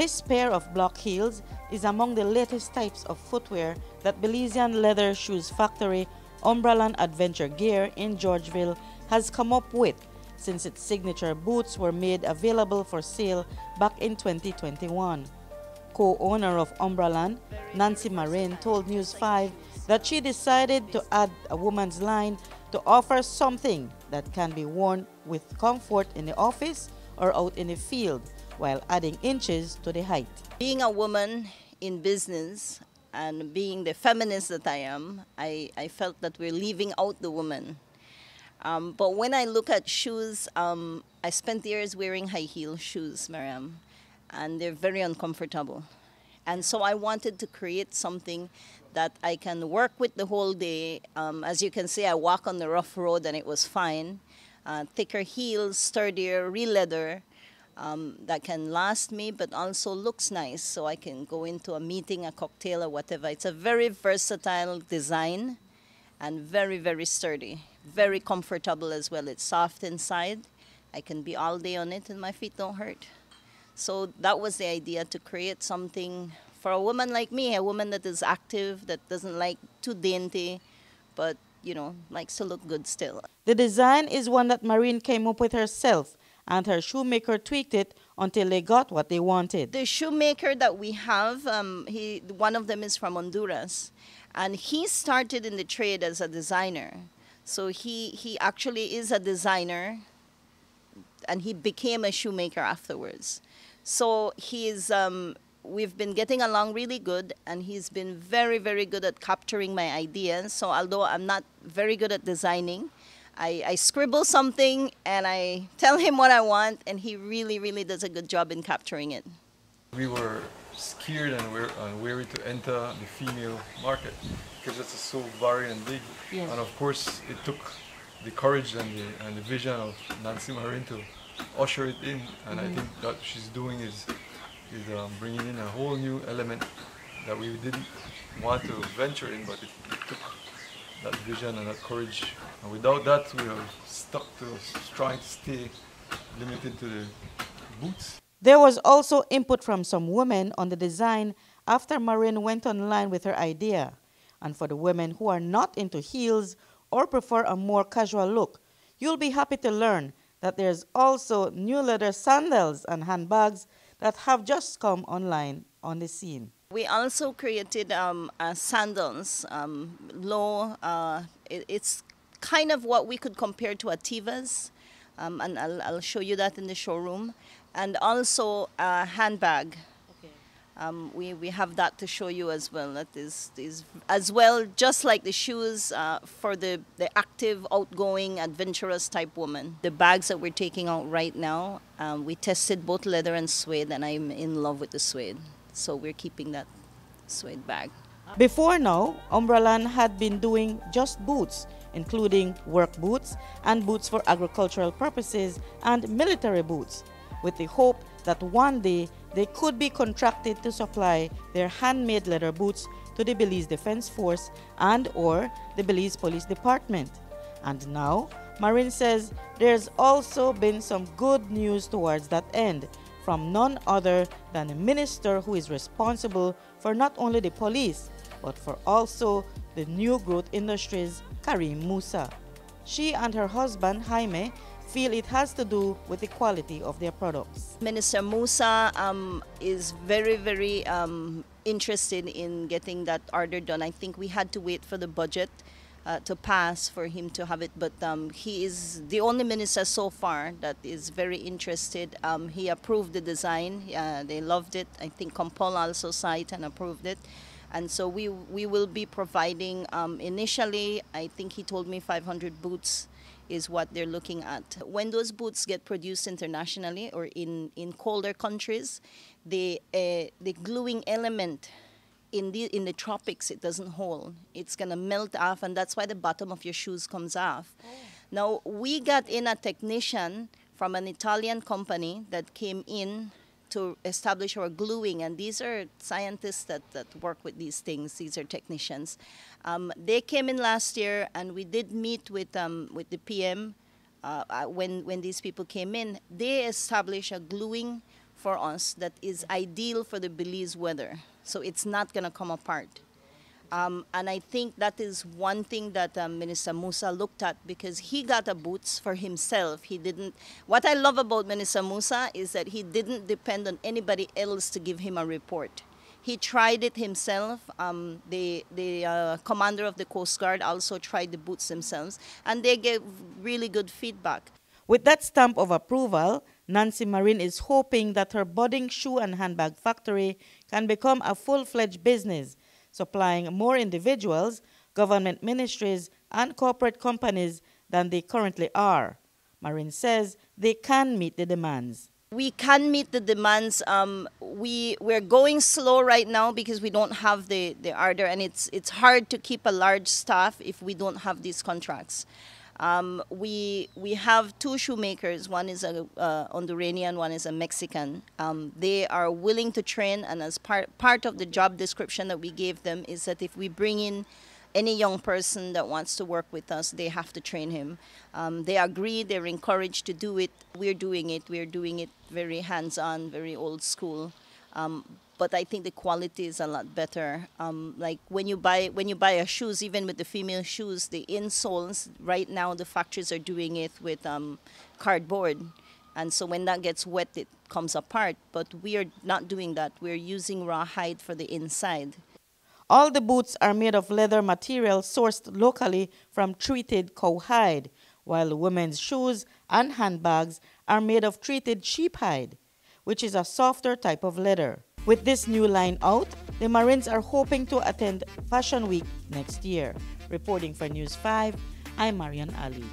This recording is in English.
This pair of block heels is among the latest types of footwear that Belizean leather shoes factory Umbraland Adventure Gear in Georgeville has come up with since its signature boots were made available for sale back in 2021. Co-owner of Umbraland, Nancy Marion, told News 5 that she decided to add a woman's line to offer something that can be worn with comfort in the office or out in the field, while adding inches to the height. Being a woman in business and being the feminist that I am, I felt that we're leaving out the woman. But when I look at shoes, I spent years wearing high heel shoes, Marion, and they're very uncomfortable. And so I wanted to create something that I can work with the whole day. As you can see, I walk on the rough road and it was fine. Thicker heels, sturdier, real leather, that can last me but also looks nice, so I can go into a meeting, a cocktail or whatever. It's a very versatile design and very, very sturdy, very comfortable as well. It's soft inside. I can be all day on it and my feet don't hurt. So that was the idea, to create something for a woman like me, a woman that is active, that doesn't like too dainty, but, you know, likes to look good still. The design is one that Marion came up with herself, and her shoemaker tweaked it until they got what they wanted. The shoemaker that we have, one of them is from Honduras, and he started in the trade as a designer. So he actually is a designer, and he became a shoemaker afterwards. So we've been getting along really good, and he's been very, very good at capturing my ideas. So although I'm not very good at designing, I scribble something and I tell him what I want, and he really, really does a good job in capturing it. We were scared and wary to enter the female market because it's so varied and big. Yes. And of course, it took the courage and the vision of Nancy Marion to usher it in. And I think that she's doing is bringing in a whole new element that we didn't want to venture in, but it took that vision and that courage. And without that, we are stuck to trying to stay limited to the boots. There was also input from some women on the design after Marion went online with her idea. And for the women who are not into heels or prefer a more casual look, you'll be happy to learn that there's also new leather sandals and handbags that have just come online on the scene. We also created sandals, low. It's kind of what we could compare to Ativas, and I'll show you that in the showroom. And also a handbag. Okay. We have that to show you as well. That is as well, just like the shoes, for the active, outgoing, adventurous type woman. The bags that we're taking out right now, we tested both leather and suede, and I'm in love with the suede. So we're keeping that suede bag. Before now, Umbraland had been doing just boots, including work boots and boots for agricultural purposes and military boots, with the hope that one day they could be contracted to supply their handmade leather boots to the Belize Defense Force and or the Belize Police Department. And now, Marion says there's also been some good news towards that end, from none other than a minister who is responsible for not only the police, but for also the new growth industries, Karim Musa. She and her husband, Jaime, feel it has to do with the quality of their products. Minister Musa is very, very interested in getting that order done. I think we had to wait for the budget to pass for him to have it, but he is the only minister so far that is very interested. He approved the design. They loved it. I think Compol also saw it and approved it. And so we will be providing, initially, I think he told me 500 boots is what they're looking at. When those boots get produced internationally or in colder countries, the gluing element in the tropics, it doesn't hold. It's going to melt off, and that's why the bottom of your shoes comes off. Oh. Now, we got in a technician from an Italian company that came in to establish our gluing, and these are scientists that work with these things. These are technicians. They came in last year, and we did meet with the PM when these people came in. They established a gluing for us that is ideal for the Belize weather. So it's not going to come apart. And I think that is one thing that Minister Musa looked at, because he got a boots for himself. He didn't. What I love about Minister Musa is that he didn't depend on anybody else to give him a report. He tried it himself. The commander of the Coast Guard also tried the boots themselves, and they gave really good feedback. With that stamp of approval, Nancy Marion is hoping that her budding shoe and handbag factory can become a full-fledged business, supplying more individuals, government ministries, and corporate companies than they currently are. Marion says they can meet the demands. We can meet the demands. We're going slow right now because we don't have the ardor, and it's hard to keep a large staff if we don't have these contracts. We have two shoemakers. One is a Honduranian, one is a Mexican. They are willing to train, and as part of the job description that we gave them is that if we bring in any young person that wants to work with us, they have to train him. They agree, they're encouraged to do it. We're doing it. We're doing it very hands-on, very old school. But I think the quality is a lot better. Like when you buy a shoes, even with the female shoes, the insoles, right now the factories are doing it with cardboard. And so when that gets wet, it comes apart. But we are not doing that. We're using raw hide for the inside. All the boots are made of leather material sourced locally from treated cowhide, while women's shoes and handbags are made of treated sheep hide, which is a softer type of leather. With this new line out, the Marions are hoping to attend Fashion Week next year. Reporting for News 5, I'm Marion Ali.